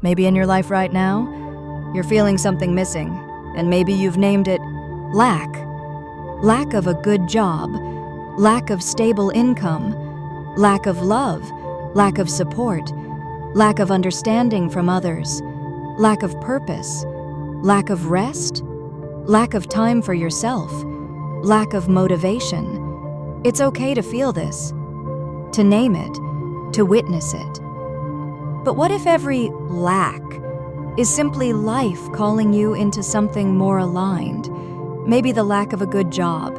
Maybe in your life right now, you're feeling something missing, and maybe you've named it lack. Lack of a good job, lack of stable income, lack of love, lack of support, lack of understanding from others, lack of purpose, lack of rest, lack of time for yourself, lack of motivation. It's okay to feel this, to name it, to witness it. But what if every lack is simply life calling you into something more aligned? Maybe the lack of a good job.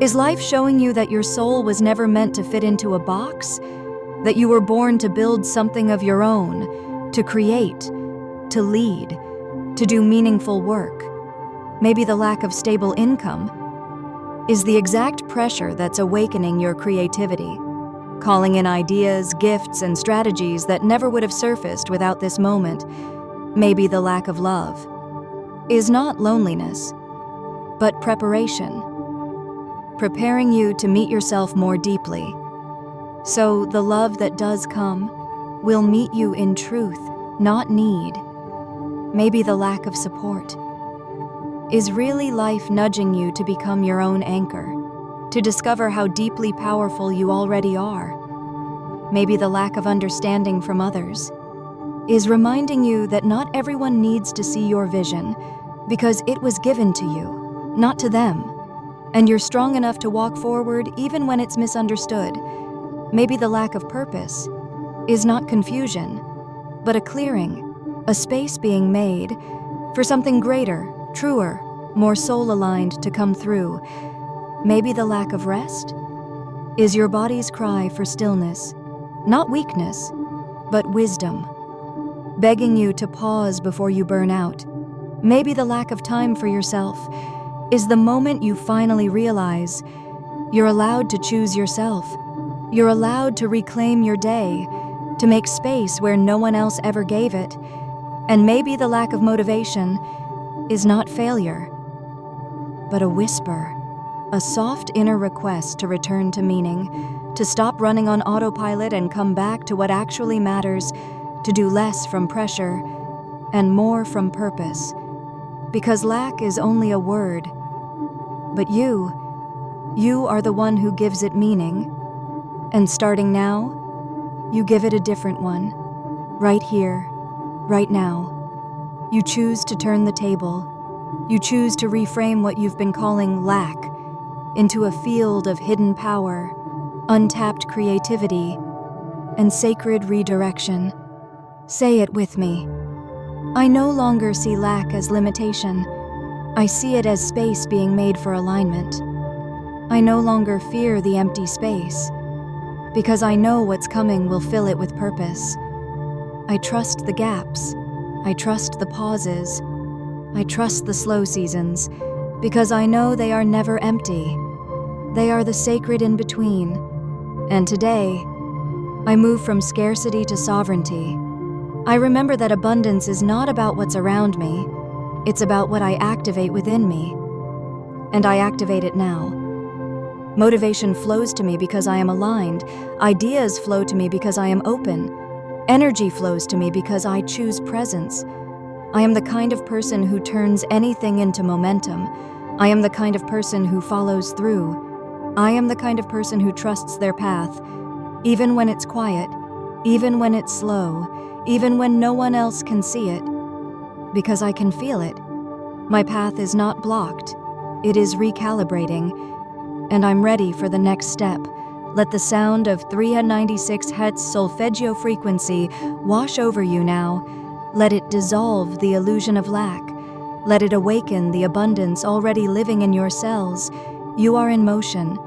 Is life showing you that your soul was never meant to fit into a box? That you were born to build something of your own, to create, to lead, to do meaningful work? Maybe the lack of stable income is the exact pressure that's awakening your creativity, calling in ideas, gifts, and strategies that never would have surfaced without this moment. Maybe the lack of love is not loneliness, but preparation, preparing you to meet yourself more deeply. So the love that does come will meet you in truth, not need. Maybe the lack of support is really life nudging you to become your own anchor, to discover how deeply powerful you already are. Maybe the lack of understanding from others is reminding you that not everyone needs to see your vision because it was given to you, not to them, and you're strong enough to walk forward even when it's misunderstood. Maybe the lack of purpose is not confusion, but a clearing, a space being made for something greater, truer, more soul-aligned to come through. Maybe the lack of rest is your body's cry for stillness, not weakness, but wisdom, begging you to pause before you burn out. Maybe the lack of time for yourself is the moment you finally realize you're allowed to choose yourself. You're allowed to reclaim your day, to make space where no one else ever gave it. And maybe the lack of motivation is not failure, but a whisper, a soft inner request to return to meaning, to stop running on autopilot and come back to what actually matters, to do less from pressure and more from purpose. Because lack is only a word, but you are the one who gives it meaning. And starting now, you give it a different one, right here, right now. You choose to turn the table. You choose to reframe what you've been calling lack into a field of hidden power, untapped creativity, and sacred redirection. Say it with me. I no longer see lack as limitation. I see it as space being made for alignment. I no longer fear the empty space, because I know what's coming will fill it with purpose. I trust the gaps. I trust the pauses. I trust the slow seasons, because I know they are never empty. They are the sacred in between. And today, I move from scarcity to sovereignty. I remember that abundance is not about what's around me. It's about what I activate within me. And I activate it now. Motivation flows to me because I am aligned. Ideas flow to me because I am open. Energy flows to me because I choose presence. I am the kind of person who turns anything into momentum. I am the kind of person who follows through. I am the kind of person who trusts their path, even when it's quiet, even when it's slow, even when no one else can see it, because I can feel it. My path is not blocked. It is recalibrating, and I'm ready for the next step. Let the sound of 396 Hz solfeggio frequency wash over you now. Let it dissolve the illusion of lack. Let it awaken the abundance already living in your cells. You are in motion.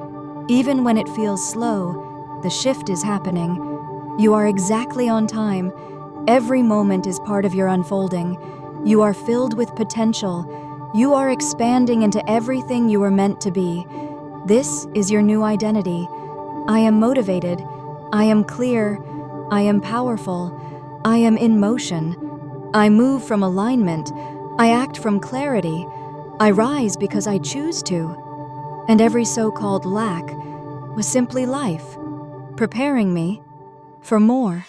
Even when it feels slow, the shift is happening. You are exactly on time. Every moment is part of your unfolding. You are filled with potential. You are expanding into everything you were meant to be. This is your new identity. I am motivated. I am clear. I am powerful. I am in motion. I move from alignment. I act from clarity. I rise because I choose to. And every so-called lack was simply life, preparing me for more.